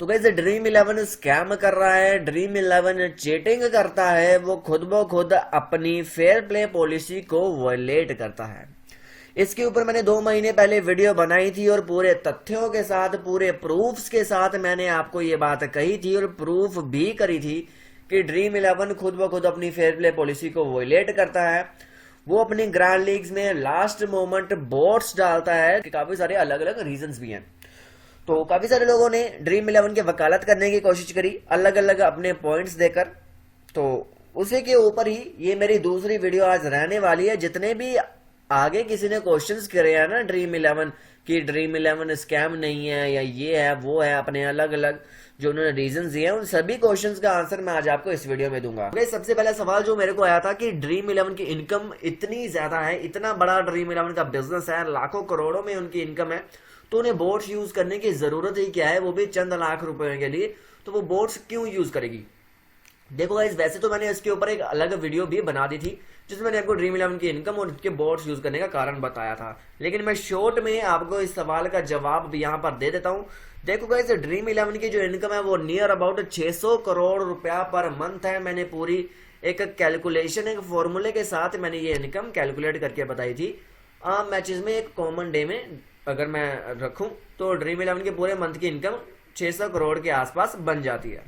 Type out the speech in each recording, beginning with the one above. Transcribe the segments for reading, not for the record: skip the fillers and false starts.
तो guys dream eleven scam कर रहा है, ड्रीम इलेवन चीटिंग करता है, वो खुद ब खुद अपनी फेयर प्ले पॉलिसी को वायलेट करता है। इसके ऊपर मैंने 2 महीने पहले वीडियो बनाई थी और पूरे तथ्यों के साथ, पूरे प्रूफ्स के साथ मैंने आपको ये बात कही थी और प्रूफ भी करी थी कि ड्रीम इलेवन खुद ब खुद अपनी फेयर प्ले पॉलिसी को वायलेट करता है। वो अपनी ग्रैंड लीग्स में लास्ट मोमेंट बोट्स डालता है कि काफी सारे अलग अलग रीजंस भी हैं। तो काफी सारे लोगों ने ड्रीम इलेवन की वकालत करने की कोशिश करी अलग अलग अपने पॉइंट्स देकर। तो उसी के ऊपर ही ये मेरी दूसरी वीडियो आज रहने वाली है। जितने भी आगे किसी ने क्वेश्चंस करे हैं ना ड्रीम इलेवन कि ड्रीम इलेवन स्कैम नहीं है या ये है वो है, अपने अलग अलग जो उन्होंने रीजन दिए हैं, उन सभी क्वेश्चंस का आंसर मैं आज आपको इस वीडियो में दूंगा। सबसे पहला सवाल जो मेरे को आया था कि ड्रीम इलेवन की इनकम इतनी ज्यादा है, इतना बड़ा ड्रीम इलेवन का बिजनेस है, लाखों करोड़ों में उनकी इनकम है, तो उन्हें बोट्स यूज करने की जरूरत ही क्या है, वो भी चंद लाख रुपए के लिए। तो वो बोट्स क्यों यूज करेगी? देखो गाइस, वैसे तो मैंने इसके ऊपर एक अलग वीडियो भी बना दी थी जिसमें मैंने आपको ड्रीम इलेवन की इनकम और उसके बोट्स यूज करने का कारण बताया था, लेकिन मैं शॉर्ट में आपको इस सवाल का जवाब भी यहाँ पर दे देता हूँ। देखो गाइस, ड्रीम इलेवन की जो इनकम है वो नियर अबाउट 600 करोड़ रुपया पर मंथ है। मैंने पूरी एक कैलकुलेशन, एक फॉर्मूले के साथ मैंने ये इनकम कैलकुलेट करके बताई थी। मैचेस में एक कॉमन डे में अगर मैं रखूं तो ड्रीम इलेवन के पूरे मंथ की इनकम 600 करोड़ के आसपास बन जाती है।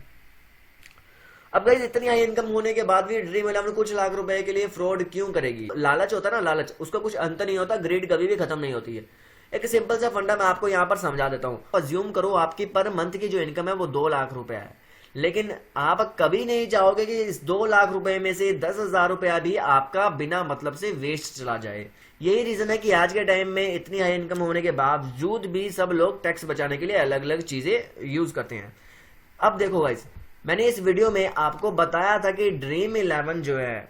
अब गाइस, इतनी हाई इनकम होने के बाद भी ड्रीम इलेवन कुछ लाख रुपए के लिए फ्रॉड क्यों करेगी? लालच होता है ना, लालच, उसका कुछ अंत नहीं होता, ग्रीड कभी भी खत्म नहीं होती है। एक सिंपल सा फंडा मैं आपको यहाँ पर समझा देता हूँ। अज्यूम करो आपकी पर मंथ की जो इनकम है वो 2 लाख रुपए है, लेकिन आप कभी नहीं चाहोगे कि इस 2 लाख रुपए में से 10,000 रुपया भी आपका बिना मतलब से वेस्ट चला जाए। यही रीजन है कि आज के टाइम में इतनी हाई इनकम होने के बावजूद भी सब लोग टैक्स बचाने के लिए अलग अलग चीजें यूज करते हैं। अब देखो गाइस, मैंने इस वीडियो में आपको बताया था कि ड्रीम इलेवन जो है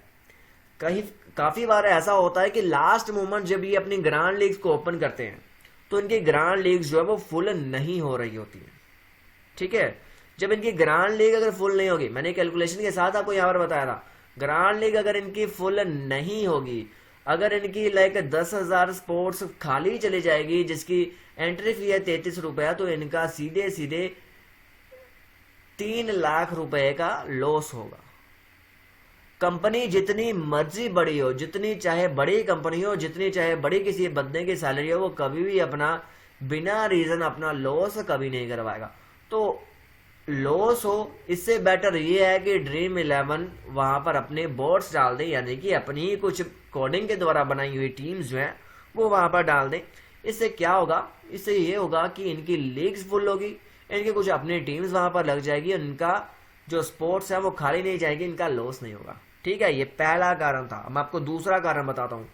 कहीं काफी बार ऐसा होता है कि लास्ट मोमेंट जब ये अपनी ग्रांड लीग्स को ओपन करते हैं तो इनकी ग्रांड लीग्स जो है वो फुल नहीं हो रही होती है। ठीक है, जब इनकी ग्रांड लीग अगर फुल नहीं होगी, मैंने कैलकुलेशन के साथ आपको यहाँ पर बताया था, ग्रांड लीग अगर इनकी फुल नहीं होगी, अगर इनकी लाइक 10,000 स्पोर्ट्स खाली चली जाएगी जिसकी एंट्री फी है 33 रुपया, तो इनका सीधे सीधे 3 लाख रुपए का लॉस होगा। कंपनी जितनी मर्जी बड़ी हो, जितनी चाहे बड़ी कंपनी हो, जितनी चाहे बड़ी किसी बंदे की सैलरी हो, वो कभी भी अपना बिना रीजन अपना लॉस कभी नहीं करवाएगा। तो लॉस हो, इससे बेटर ये है कि ड्रीम इलेवन वहां पर अपने बोट्स डाल दे, यानी कि अपनी कुछ कोडिंग के द्वारा बनाई हुई टीम्स जो है वो वहां पर डाल दें। इससे क्या होगा? इससे ये होगा कि इनकी लीग्स फुल होगी, इनकी कुछ अपनी टीम्स वहां पर लग जाएगी, इनका जो स्पोर्ट्स है वो खाली नहीं जाएगी, इनका लॉस नहीं होगा। ठीक है, ये पहला कारण था। मैं आपको दूसरा कारण बताता हूँ।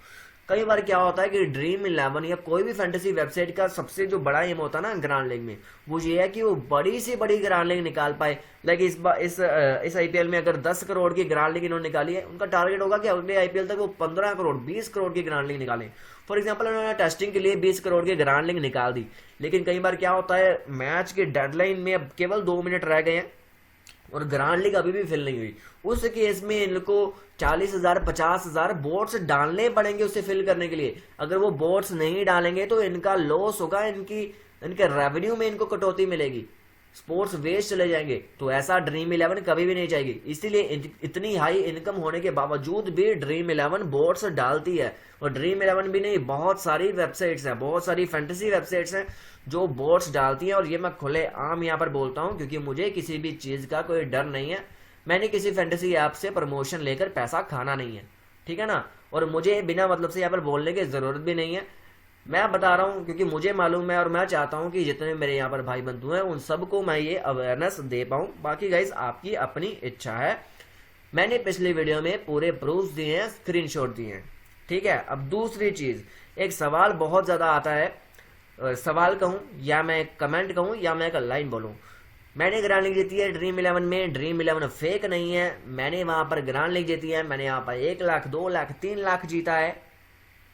कई बार क्या होता है कि ड्रीम इलेवन या कोई भी फैंटेसी वेबसाइट का सबसे जो बड़ा एम होता है ना ग्रांड लीग में, वो ये है कि वो बड़ी से बड़ी ग्रांड लीग निकाल पाए। लाइक इस आईपीएल में अगर 10 करोड़ की ग्रांड लीग इन्होंने निकाली है, उनका टारगेट होगा कि अगले आईपीएल तक वो 15 करोड़ 20 करोड़ की ग्रांड लीग निकालें। फॉर एग्जाम्पल, उन्होंने टेस्टिंग के लिए 20 करोड़ की ग्रांड लीग निकाल दी, लेकिन कई बार क्या होता है मैच के डेडलाइन में अब केवल 2 मिनट रह गए हैं और ग्रांड लीग अभी भी फिल नहीं हुई। उस केस में इनको 40,000 50,000 बोट्स डालने पड़ेंगे उसे फिल करने के लिए। अगर वो बोट्स नहीं डालेंगे तो इनका लॉस होगा, इनके रेवेन्यू में इनको कटौती मिलेगी, स्पोर्ट्स वेस्ट चले जाएंगे। तो ऐसा ड्रीम इलेवन कभी भी नहीं चाहेगी। इसीलिए इतनी हाई इनकम होने के बावजूद भी ड्रीम इलेवन बोट्स डालती है। और ड्रीम इलेवन भी नहीं, बहुत सारी वेबसाइट्स हैं, बहुत सारी फैंटेसी वेबसाइट्स हैं जो बोट्स डालती हैं। और ये मैं खुले आम यहाँ पर बोलता हूँ क्योंकि मुझे किसी भी चीज का कोई डर नहीं है। मैंने किसी फैंटेसी ऐप से प्रमोशन लेकर पैसा खाना नहीं है, ठीक है ना। और मुझे बिना मतलब से यहाँ पर बोलने की जरूरत भी नहीं है। मैं बता रहा हूँ क्योंकि मुझे मालूम है और मैं चाहता हूँ कि जितने मेरे यहाँ पर भाई बंधु हैं उन सबको मैं ये अवेयरनेस दे पाऊँ। बाकी गाइस, आपकी अपनी इच्छा है। मैंने पिछली वीडियो में पूरे प्रूफ दिए हैं, स्क्रीनशॉट दिए हैं, ठीक है। अब दूसरी चीज, एक सवाल बहुत ज्यादा आता है, सवाल कहूँ या मैं कमेंट कहूँ या मैं एक लाइन बोलूँ। मैंने ग्रांड लीग जीती है ड्रीम इलेवन में, ड्रीम इलेवन फेक नहीं है, मैंने वहां पर ग्रांड लीग जीती है, मैंने यहाँ पर 1 लाख 2 लाख 3 लाख जीता है।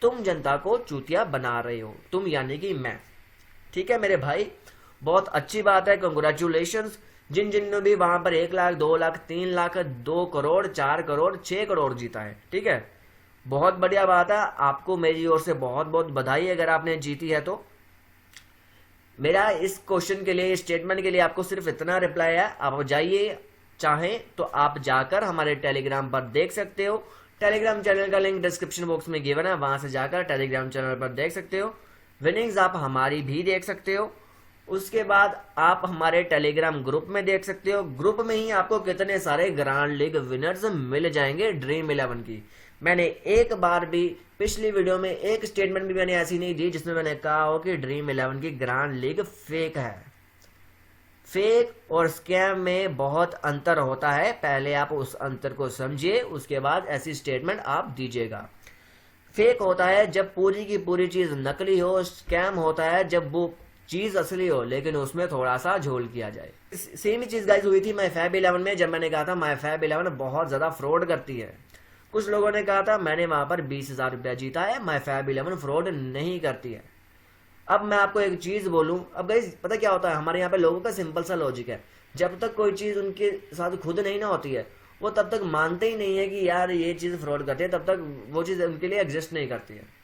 तुम जनता को चूतिया बना रहे हो, तुम यानी कि मैं। ठीक है मेरे भाई, बहुत अच्छी बात है, कंग्रेचुलेशंस जिन जिन ने भी वहां पर 1 लाख 2 लाख 3 लाख 2 करोड़ 4 करोड़ 6 करोड़ जीता है। ठीक है, बहुत बढ़िया बात है, आपको मेरी ओर से बहुत बहुत बधाई अगर आपने जीती है तो। मेरा इस क्वेश्चन के लिए, इस स्टेटमेंट के लिए आपको सिर्फ इतना रिप्लाई है, आप जाइए, चाहें तो आप जाकर हमारे टेलीग्राम पर देख सकते हो। टेलीग्राम चैनल का लिंक डिस्क्रिप्शन बॉक्स में गिवन है, वहां से जाकर टेलीग्राम चैनल पर देख सकते हो। विनिंग्स आप हमारी भी देख सकते हो। उसके बाद आप हमारे टेलीग्राम ग्रुप में देख सकते हो। ग्रुप में ही आपको कितने सारे ग्रांड लीग विनर्स मिल जाएंगे ड्रीम 11 की। मैंने एक बार भी पिछली वीडियो में एक स्टेटमेंट भी मैंने ऐसी नहीं दी जिसमें मैंने कहा हो कि ड्रीम 11 की ग्रांड लीग फेक है। फेक और स्कैम में बहुत अंतर होता है, पहले आप उस अंतर को समझिए, उसके बाद ऐसी स्टेटमेंट आप दीजिएगा। फेक होता है जब पूरी की पूरी चीज नकली हो, स्कैम होता है जब वो चीज असली हो लेकिन उसमें थोड़ा सा झोल किया जाए। सेम ही चीज गाइस हुई थी माई फैब 11 में, जब मैंने कहा था माई फैब 11 बहुत ज्यादा फ्रॉड करती है। कुछ लोगों ने कहा था मैंने वहां पर 20,000 रुपया जीता है, माई फैब 11 फ्रॉड नहीं करती है। अब मैं आपको एक चीज बोलूं, अब गाइस पता क्या होता है, हमारे यहाँ पे लोगों का सिंपल सा लॉजिक है, जब तक कोई चीज उनके साथ खुद नहीं ना होती है वो तब तक मानते ही नहीं है कि यार ये चीज फ्रॉड करती है, तब तक वो चीज उनके लिए एग्जिस्ट नहीं करती है।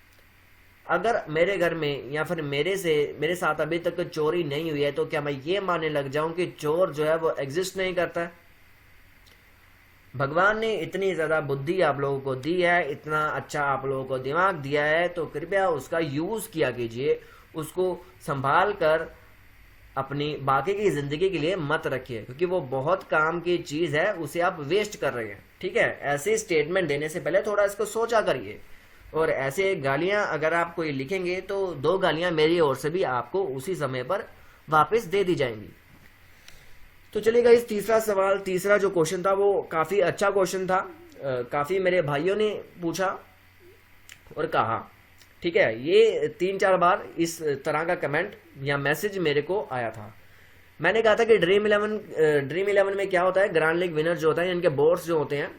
अगर मेरे घर में या फिर मेरे साथ अभी तक चोरी नहीं हुई है तो क्या मैं ये मानने लग जाऊं कि चोर जो है वो एग्जिस्ट नहीं करता है? भगवान ने इतनी ज्यादा बुद्धि आप लोगों को दी है, इतना अच्छा आप लोगों को दिमाग दिया है, तो कृपया उसका यूज किया कीजिए, उसको संभाल कर अपनी बाकी की जिंदगी के लिए मत रखिए, क्योंकि वो बहुत काम की चीज है, उसे आप वेस्ट कर रहे हैं। ठीक है, ऐसे स्टेटमेंट देने से पहले थोड़ा इसको सोचा करिए। और ऐसे गालियां अगर आप कोई लिखेंगे तो 2 गालियां मेरी ओर से भी आपको उसी समय पर वापस दे दी जाएंगी। तो चलिएगा, इस तीसरा सवाल, तीसरा जो क्वेश्चन था वो काफी अच्छा क्वेश्चन था। काफी मेरे भाइयों ने पूछा और कहा, ठीक है, ये 3-4 बार इस तरह का कमेंट या मैसेज मेरे को आया था। मैंने कहा था कि ड्रीम 11 में क्या होता है, ग्रैंड लीग विनर जो होता है, इनके बोर्ड्स जो होते हैं,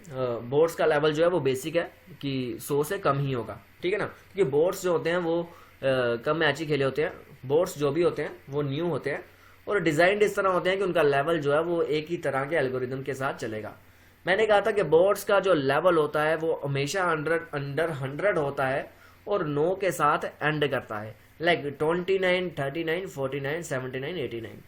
बोर्ड्स का लेवल जो है वो बेसिक है कि 100 से कम ही होगा। ठीक है ना, क्योंकि बोर्ड्स जो होते हैं वो कम मैच ही खेले होते हैं। बोर्ड्स जो भी होते हैं वो न्यू होते हैं और डिजाइन इस तरह होते हैं कि उनका लेवल जो है वो एक ही तरह के एल्गोरिदम के साथ चलेगा। मैंने कहा था कि बोर्ड्स का जो लेवल होता है वो हमेशा अंडर 100 होता है और 9 के साथ एंड करता है, लाइक 29, 39, 49, 79, 89।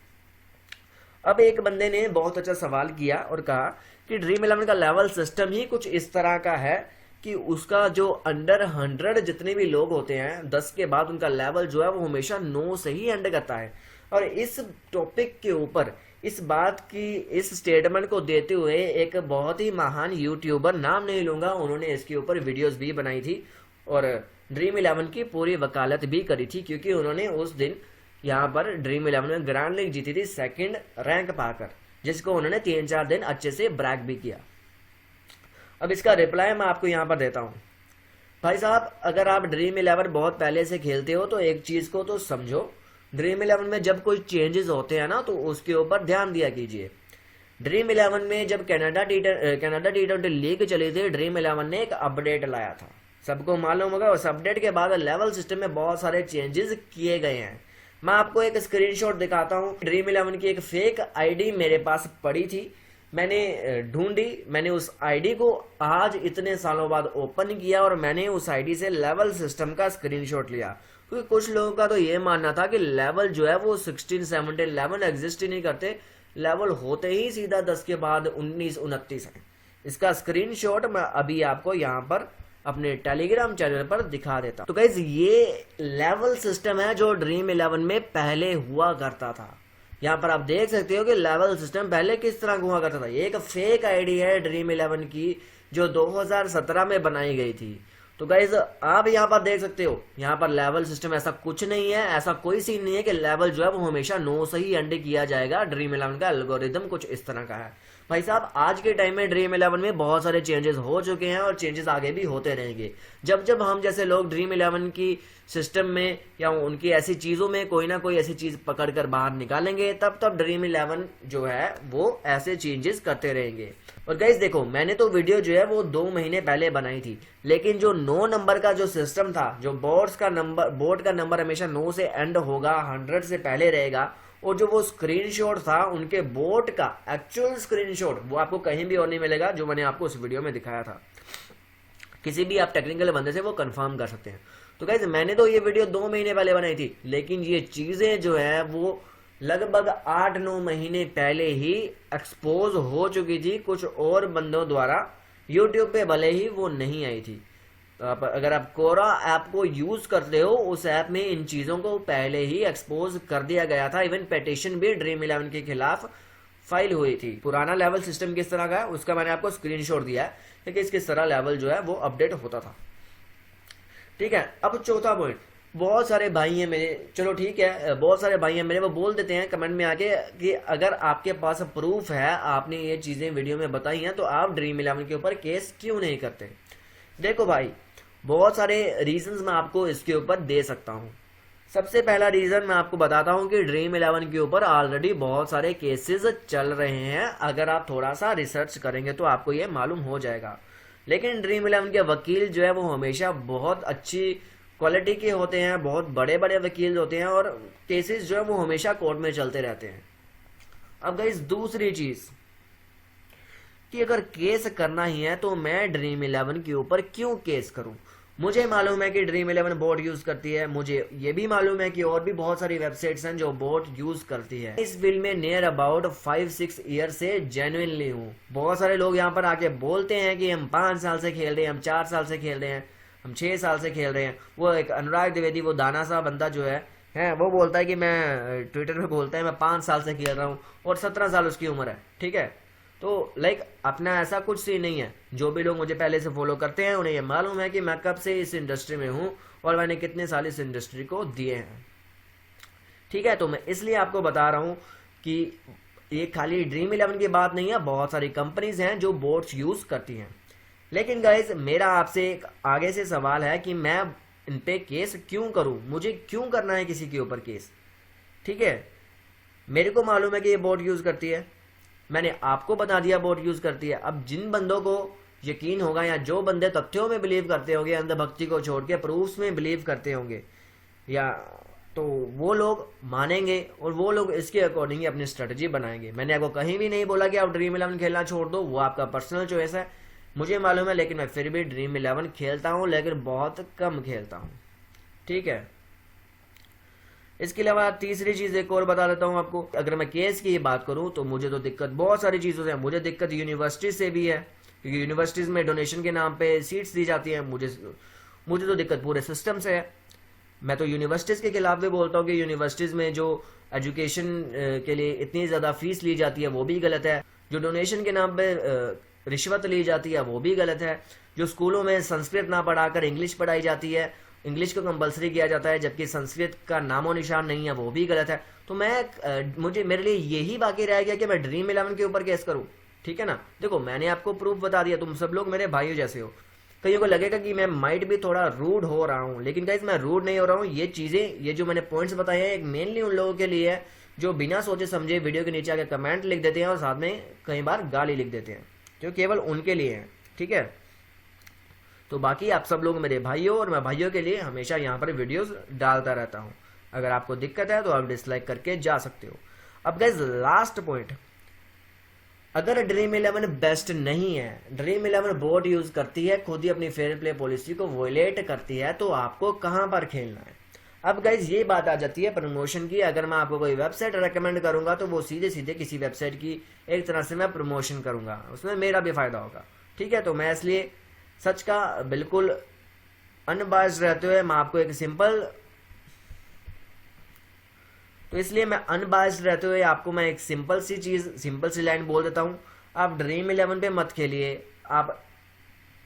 अब एक बंदे ने बहुत अच्छा सवाल किया और कहा कि ड्रीम 11 का लेवल सिस्टम ही कुछ इस तरह का है कि उसका जो अंडर 100 जितने भी लोग होते हैं 10 के बाद उनका लेवल जो है वो हमेशा 9 से ही एंड करता है। और इस टॉपिक के ऊपर, इस बात की, इस स्टेटमेंट को देते हुए एक बहुत ही महान यूट्यूबर, नाम नहीं लूंगा, उन्होंने इसके ऊपर वीडियोस भी बनाई थी और ड्रीम 11 की पूरी वकालत भी करी थी, क्योंकि उन्होंने उस दिन यहाँ पर ड्रीम 11 में ग्रैंड लीग जीती थी 2nd रैंक पाकर, जिसको उन्होंने 3-4 दिन अच्छे से ब्रैक भी किया। अब इसका रिप्लाई मैं आपको यहाँ पर देता हूँ। भाई साहब, अगर आप ड्रीम 11 बहुत पहले से खेलते हो तो एक चीज को तो समझो, ड्रीम 11 में जब कोई चेंजेस होते हैं ना तो उसके ऊपर ध्यान दिया कीजिए। ड्रीम 11 में जब कनाडा T20 लीग चली थी, ड्रीम 11 ने एक अपडेट लाया था, सबको मालूम होगा। उस अपडेट के बाद लेवल सिस्टम में बहुत सारे चेंजेस किए गए हैं। मैं आपको एक स्क्रीनशॉट दिखाता हूँ। ड्रीम 11 की एक फेक आईडी मेरे पास पड़ी थी, मैंने ढूंढी, मैंने उस आईडी को आज इतने सालों बाद ओपन किया और मैंने उस आईडी से लेवल सिस्टम का स्क्रीनशॉट लिया, क्योंकि कुछ लोगों का तो ये मानना था कि लेवल जो है वो 16, 17, 11 एग्जिस्ट ही नहीं करते, लेवल होते ही सीधा 10 के बाद 19, 29 है। इसका स्क्रीनशॉट मैं अभी आपको यहाँ पर अपने टेलीग्राम चैनल पर दिखा देता। तो गाइज, ये लेवल सिस्टम है जो ड्रीम 11 में पहले हुआ करता था। यहाँ पर आप देख सकते हो कि लेवल सिस्टम पहले किस तरह हुआ करता था। ये एक फेक आईडी है ड्रीम 11 की जो 2017 में बनाई गई थी। तो गाइज, आप यहाँ पर देख सकते हो, यहाँ पर लेवल सिस्टम ऐसा कुछ नहीं है, ऐसा कोई सीन नहीं है कि लेवल जो है वो हमेशा 9 से ही एंड किया जाएगा। ड्रीम 11 का एल्गोरिदम कुछ इस तरह का है। भाई साहब, आज के टाइम में ड्रीम 11 में बहुत सारे चेंजेस हो चुके हैं और चेंजेस आगे भी होते रहेंगे। जब जब हम जैसे लोग ड्रीम 11 की सिस्टम में या उनकी ऐसी चीजों में कोई ना कोई ऐसी चीज पकड़ कर बाहर निकालेंगे, तब तब ड्रीम 11 जो है वो ऐसे चेंजेस करते रहेंगे। और गाइस देखो, मैंने तो वीडियो जो है वो 2 महीने पहले बनाई थी, लेकिन जो 9 नंबर का जो सिस्टम था, जो बोर्ड का नंबर हमेशा 9 से एंड होगा, 100 से पहले रहेगा, और जो वो स्क्रीनशॉट था उनके बोट का एक्चुअल स्क्रीनशॉट वो आपको कहीं भी और नहीं मिलेगा, जो मैंने आपको उस वीडियो में दिखाया था। किसी भी आप टेक्निकल बंदे से वो कंफर्म कर सकते हैं। तो गाइज मैंने तो ये वीडियो 2 महीने पहले बनाई थी, लेकिन ये चीजें जो है वो लगभग 8-9 महीने पहले ही एक्सपोज हो चुकी थी कुछ और बंदों द्वारा यूट्यूब पे, भले ही वो नहीं आई थी। तो अगर आप कोरा ऐप को यूज करते हो, उस ऐप में इन चीजों को पहले ही एक्सपोज कर दिया गया था। इवन पेटिशन भी ड्रीम इलेवन के खिलाफ फाइल हुई थी। पुराना लेवल सिस्टम किस तरह का है उसका मैंने आपको स्क्रीनशॉट दिया है कि किस तरह लेवल जो है वो अपडेट होता था। ठीक है, अब चौथा पॉइंट, बहुत सारे भाई हैं मेरे, चलो ठीक है, बहुत सारे भाई हैं मेरे, वो बोल देते हैं कमेंट में आके कि अगर आपके पास प्रूफ है, आपने ये चीजें वीडियो में बताई हैं, तो आप ड्रीम इलेवन के ऊपर केस क्यों नहीं करते। देखो भाई, बहुत सारे रीजंस मैं आपको इसके ऊपर दे सकता हूँ। सबसे पहला रीजन मैं आपको बताता हूँ कि ड्रीम इलेवन के ऊपर ऑलरेडी बहुत सारे केसेस चल रहे हैं। अगर आप थोड़ा सा रिसर्च करेंगे तो आपको ये मालूम हो जाएगा। लेकिन ड्रीम इलेवन के वकील जो है वो हमेशा बहुत अच्छी क्वालिटी के होते हैं, बहुत बड़े बड़े वकील होते हैं, और केसेस जो है वो हमेशा कोर्ट में चलते रहते हैं। अब गाइस दूसरी चीज कि अगर केस करना ही है तो मैं ड्रीम इलेवन के ऊपर क्यों केस करूं। मुझे मालूम है कि ड्रीम इलेवन बोट यूज करती है, मुझे ये भी मालूम है कि और भी बहुत सारी वेबसाइट्स हैं जो बोट यूज करती है। इस फील्ड में नियर अबाउट 5-6 ईयर से जेन्युइनली हूँ। बहुत सारे लोग यहाँ पर आके बोलते हैं कि हम 5 साल से खेल रहे हैं, हम 4 साल से खेल रहे हैं, हम 6 साल से खेल रहे हैं। वो एक अनुराग द्विवेदी, वो दाना सा बंदा जो है वो बोलता है कि मैं ट्विटर पे बोलता है मैं 5 साल से खेल रहा हूँ, और 17 साल उसकी उम्र है। ठीक है, तो लाइक अपना ऐसा कुछ सीन नहीं है। जो भी लोग मुझे पहले से फॉलो करते हैं उन्हें ये मालूम है कि मैं कब से इस इंडस्ट्री में हूँ और मैंने कितने साल इस इंडस्ट्री को दिए हैं। ठीक है, तो मैं इसलिए आपको बता रहा हूँ कि ये खाली ड्रीम इलेवन की बात नहीं है, बहुत सारी कंपनीज हैं जो बोट्स यूज करती हैं। लेकिन गाइज मेरा आपसे एक आगे से सवाल है कि मैं इन पे केस क्यों करूं, मुझे क्यों करना है किसी के ऊपर केस। ठीक है, मेरे को मालूम है कि ये बोट यूज करती है, मैंने आपको बता दिया बोट यूज करती है। अब जिन बंदों को यकीन होगा, या जो बंदे तथ्यों में बिलीव करते होंगे, अंधभक्ति को छोड़ के प्रूफ्स में बिलीव करते होंगे, या तो वो लोग मानेंगे और वो लोग इसके अकॉर्डिंग ही अपनी स्ट्रेटजी बनाएंगे। मैंने आपको कहीं भी नहीं बोला कि आप ड्रीम इलेवन खेलना छोड़ दो, वो आपका पर्सनल चॉइस है, मुझे मालूम है। लेकिन मैं फिर भी ड्रीम इलेवन खेलता हूँ, लेकिन बहुत कम खेलता हूँ। ठीक है, इसके अलावा तीसरी चीज एक और बता देता हूँ आपको। अगर मैं केस की बात करूँ तो मुझे तो दिक्कत बहुत सारी चीजों से है। मुझे दिक्कत यूनिवर्सिटी से भी है, क्योंकि यूनिवर्सिटीज में डोनेशन के नाम पे सीट्स दी जाती हैं। मुझे तो दिक्कत पूरे सिस्टम से है। मैं तो यूनिवर्सिटीज के खिलाफ भी बोलता हूँ कि यूनिवर्सिटीज में जो एजुकेशन के लिए इतनी ज्यादा फीस ली जाती है वो भी गलत है। जो डोनेशन के नाम पे रिश्वत ली जाती है वो भी गलत है। जो स्कूलों में संस्कृत ना पढ़ाकर इंग्लिश पढ़ाई जाती है, इंग्लिश को कंपलसरी किया जाता है, जबकि संस्कृत का नामो निशान नहीं है, वो भी गलत है। तो मुझे मेरे लिए यही बाकी रह गया कि मैं ड्रीम इलेवन के ऊपर केस करूं। ठीक है ना, देखो मैंने आपको प्रूफ बता दिया, तुम सब लोग मेरे भाइयों जैसे हो। कईयों को लगेगा कि मैं माइट भी थोड़ा रूड हो रहा हूँ, लेकिन गाइस मैं रूड नहीं हो रहा हूँ। ये चीजें, ये जो मैंने पॉइंट्स बताए हैं, एक मेनली उन लोगों के लिए है जो बिना सोचे समझे वीडियो के नीचे आके कमेंट लिख देते हैं और साथ में कई बार गाली लिख देते हैं, जो केवल उनके लिए है। ठीक है, तो बाकी आप सब लोग मेरे भाई हो और मैं भाइयों के लिए हमेशा यहाँ पर वीडियोस डालता रहता हूँ। अगर आपको दिक्कत है तो आप डिसलाइक करके जा सकते हो। अब गाइस लास्ट पॉइंट, अगर ड्रीम इलेवन बेस्ट नहीं है, ड्रीम इलेवन बोट यूज करती है, खुद ही अपनी फेयर प्ले पॉलिसी को वॉयलेट करती है, तो आपको कहाँ पर खेलना है। अब गाइज ये बात आ जाती है प्रमोशन की। अगर मैं आपको कोई वेबसाइट रेकमेंड करूंगा तो वो सीधे सीधे किसी वेबसाइट की एक तरह से मैं प्रमोशन करूंगा, उसमें मेरा भी फायदा होगा। ठीक है, तो मैं इसलिए सच का बिल्कुल अनबायस्ड रहते हुए मैं आपको एक सिंपल सी चीज, सिंपल सी लाइन बोल देता हूं। आप ड्रीम इलेवन पे मत खेलिए, आप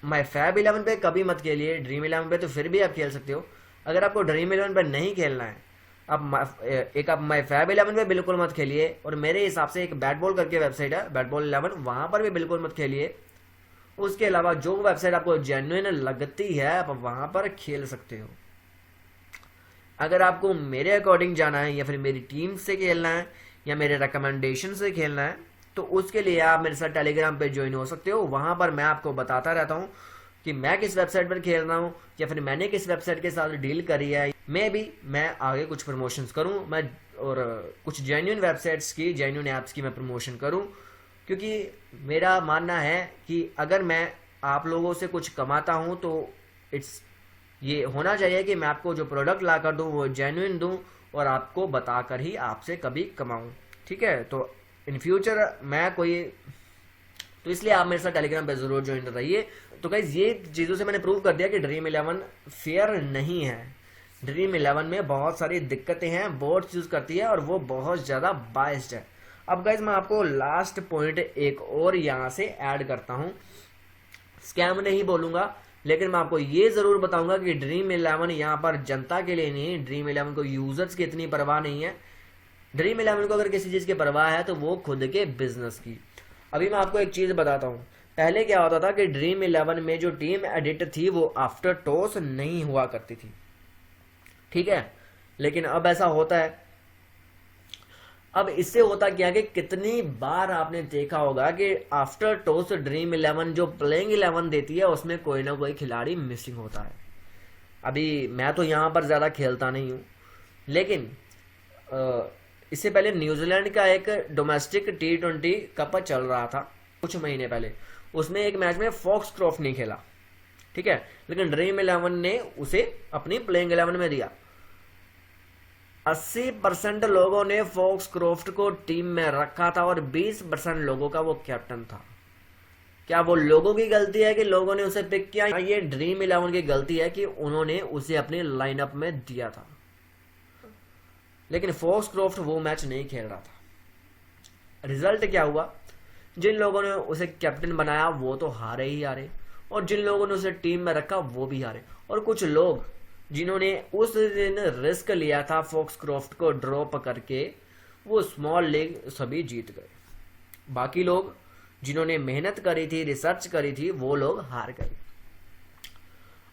माई फैब इलेवन पे कभी मत खेलिए। ड्रीम इलेवन पे तो फिर भी आप खेल सकते हो। अगर आपको ड्रीम इलेवन पे नहीं खेलना है, आप माई फैब इलेवन पे बिल्कुल मत खेलिए। और मेरे हिसाब से एक बैट बॉल करके वेबसाइट है, बैट बॉल 11, वहां पर भी बिल्कुल मत खेलिए। उसके अलावा जो वेबसाइट आपको जेन्युइन लगती है आप वहां पर खेल सकते हो। अगर आपको मेरे अकॉर्डिंग जाना है, या फिर मेरी टीम से खेलना है, या मेरे रिकमेंडेशन से खेलना है, तो उसके लिए आप मेरे साथ टेलीग्राम पे ज्वाइन हो सकते हो। वहां पर मैं आपको बताता रहता हूँ कि मैं किस वेबसाइट पर खेल रहा हूँ, या फिर मैंने किस वेबसाइट के साथ डील करी है। मैं आगे कुछ प्रमोशंस करूँ, मैं और कुछ जेन्युइन वेबसाइट्स की, जेन्युइन ऐप्स की मैं प्रमोशन करूँ। क्योंकि मेरा मानना है कि अगर मैं आप लोगों से कुछ कमाता हूँ तो इट्स ये होना चाहिए कि मैं आपको जो प्रोडक्ट ला कर दूँ वो जेन्युइन दूँ और आपको बताकर ही आपसे कभी कमाऊँ। ठीक है, तो इन फ्यूचर मैं कोई, तो इसलिए आप मेरे साथ टेलीग्राम पे जरूर ज्वाइन रहिए। तो गाइज ये चीज़ों से मैंने प्रूव कर दिया कि ड्रीम इलेवन फेयर नहीं है। ड्रीम इलेवन में बहुत सारी दिक्कतें हैं, बोर्ड्स यूज करती है और वो बहुत ज़्यादा बाइस्ड है। अब गाइज मैं आपको लास्ट पॉइंट एक और यहाँ से ऐड करता हूँ। स्कैम नहीं बोलूंगा, लेकिन मैं आपको ये जरूर बताऊंगा कि ड्रीम इलेवन यहाँ पर जनता के लिए नहीं, ड्रीम इलेवन को यूजर्स की इतनी परवाह नहीं है। ड्रीम इलेवन को अगर किसी चीज़ की परवाह है तो वो खुद के बिजनेस की। अभी मैं आपको एक चीज़ बताता हूँ। पहले क्या होता था कि ड्रीम इलेवन में जो टीम एडिट थी वो आफ्टर टॉस नहीं हुआ करती थी। ठीक है, लेकिन अब ऐसा होता है। अब इससे होता क्या कि कितनी बार आपने देखा होगा कि आफ्टर टॉस ड्रीम इलेवन जो प्लेइंग इलेवन देती है उसमें कोई ना कोई खिलाड़ी मिसिंग होता है। अभी मैं तो यहाँ पर ज़्यादा खेलता नहीं हूँ, लेकिन इससे पहले न्यूजीलैंड का एक डोमेस्टिक T20 कप चल रहा था कुछ महीने पहले। उसमें एक मैच में फॉक्सक्रॉफ्ट नहीं खेला, ठीक है, लेकिन ड्रीम इलेवन ने उसे अपनी प्लेइंग इलेवन में दिया। 80% लोगों ने फॉक्सक्रॉफ्ट को टीम में रखा था और 20% लोगों का वो कैप्टन था। क्या वो लोगों की गलती है कि लोगों ने उसे पिक किया? ये ड्रीम इलेवन की गलती है कि उन्होंने उसे अपनी लाइनअप में दिया था। लेकिन फॉक्सक्रॉफ्ट वो मैच नहीं खेल रहा था। रिजल्ट क्या हुआ? जिन लोगों ने उसे कैप्टन बनाया वो तो हारे ही हारे, और जिन लोगों ने उसे टीम में रखा वो भी हारे। और कुछ लोग जिन्होंने उस दिन रिस्क लिया था फॉक्सक्रॉफ्ट को ड्रॉप करके, वो स्मॉल लीग सभी जीत गए। बाकी लोग जिन्होंने मेहनत करी थी, रिसर्च करी थी, वो लोग हार गए।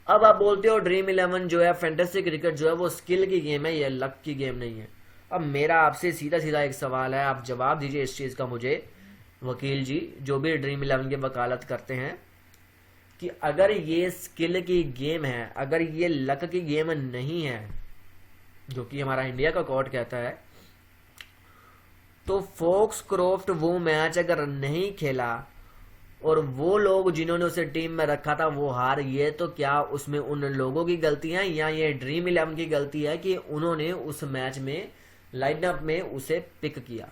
अब आप बोलते हो ड्रीम इलेवन जो है, फैंटेसी क्रिकेट जो है वो स्किल की गेम है, ये लक की गेम नहीं है। अब मेरा आपसे सीधा सीधा एक सवाल है, आप जवाब दीजिए इस चीज़ का मुझे, वकील जी जो भी ड्रीम इलेवन की वकालत करते हैं, कि अगर ये स्किल की गेम है, अगर ये लक की गेम नहीं है, जो कि हमारा इंडिया का कोर्ट कहता है, तो फॉक्सक्रॉफ्ट वो मैच अगर नहीं खेला और वो लोग जिन्होंने उसे टीम में रखा था वो हार, ये तो क्या उसमें उन लोगों की गलती है या ये ड्रीम इलेवन की गलती है कि उन्होंने उस मैच में लाइनअप में उसे पिक किया?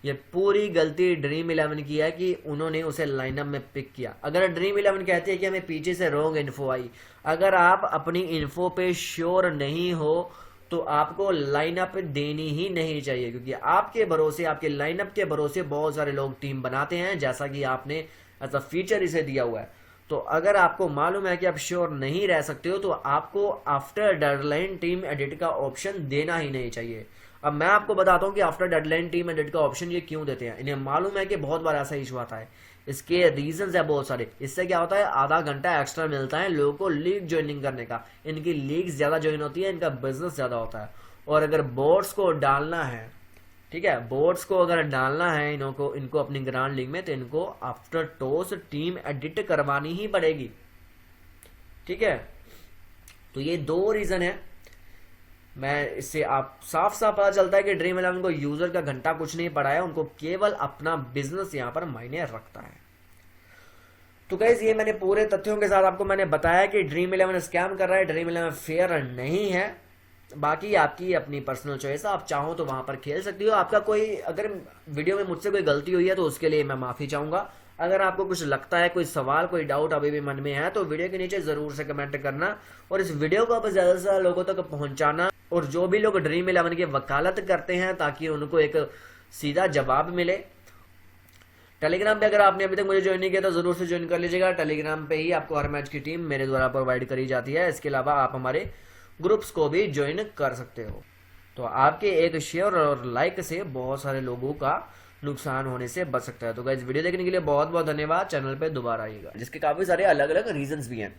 ये पूरी गलती ड्रीम इलेवन की है कि उन्होंने उसे लाइनअप में पिक किया। अगर ड्रीम इलेवन कहती है कि हमें पीछे से रॉन्ग इन्फो आई, अगर आप अपनी इन्फो पे श्योर नहीं हो तो आपको लाइनअप देनी ही नहीं चाहिए, क्योंकि आपके भरोसे, आपके लाइनअप के भरोसे बहुत सारे लोग टीम बनाते हैं, जैसा कि आपने एज अ फीचर इसे दिया हुआ है। तो अगर आपको मालूम है कि आप श्योर नहीं रह सकते हो तो आपको आफ्टर डेडलाइन टीम एडिट का ऑप्शन देना ही नहीं चाहिए। अब मैं आपको बताता हूँ कि आफ्टर डेडलाइन टीम एडिट का ऑप्शन ये क्यों देते हैं। इन्हें मालूम है कि बहुत बार ऐसा इशू आता है, इसके रीजंस है बहुत सारे। इससे क्या होता है, आधा घंटा एक्स्ट्रा मिलता है लोगों को लीग ज्वाइनिंग करने का। इनकी लीग ज्यादा ज्वाइन होती है, इनका बिजनेस ज्यादा होता है। और अगर बोर्ड्स को डालना है, ठीक है, बोर्ड्स को अगर डालना है इनको अपनी ग्रांड लीग में, तो इनको आफ्टर टॉस टीम एडिट करवानी ही पड़ेगी। ठीक है, तो ये दो रीजन है। मैं इससे आप साफ साफ पता चलता है कि ड्रीम इलेवन को यूजर का घंटा कुछ नहीं पड़ा है, उनको केवल अपना बिजनेस यहाँ पर मायने रखता है। तो गाइस ये मैंने पूरे तथ्यों के साथ आपको मैंने बताया कि ड्रीम इलेवन स्कैम कर रहा है, ड्रीम इलेवन फेयर नहीं है। बाकी आपकी अपनी पर्सनल चॉइस है, आप चाहो तो वहां पर खेल सकती हो। आपका कोई अगर वीडियो में मुझसे कोई गलती हुई है तो उसके लिए मैं माफी चाहूंगा। अगर आपको कुछ लगता है, कोई सवाल, कोई डाउट अभी भी मन में है, तो वीडियो के नीचे जरूर से कमेंट करना और इस वीडियो को आप ज्यादा से ज्यादा लोगों तक पहुंचाना। और जो भी लोग ड्रीम इलेवन की वकालत करते हैं ताकि उनको एक सीधा जवाब मिले। टेलीग्राम पे अगर आपने अभी तक मुझे ज्वाइन नहीं किया तो जरूर से ज्वाइन कर लीजिएगा। टेलीग्राम पे ही आपको हर मैच की टीम मेरे द्वारा प्रोवाइड करी जाती है। इसके अलावा आप हमारे ग्रुप्स को भी ज्वाइन कर सकते हो। तो आपके एक शेयर और लाइक से बहुत सारे लोगों का नुकसान होने से बच सकता है। तो गाइस वीडियो देखने के लिए बहुत बहुत धन्यवाद। चैनल पे दोबारा आइएगा, जिसके काफी सारे अलग अलग रीजंस भी हैं।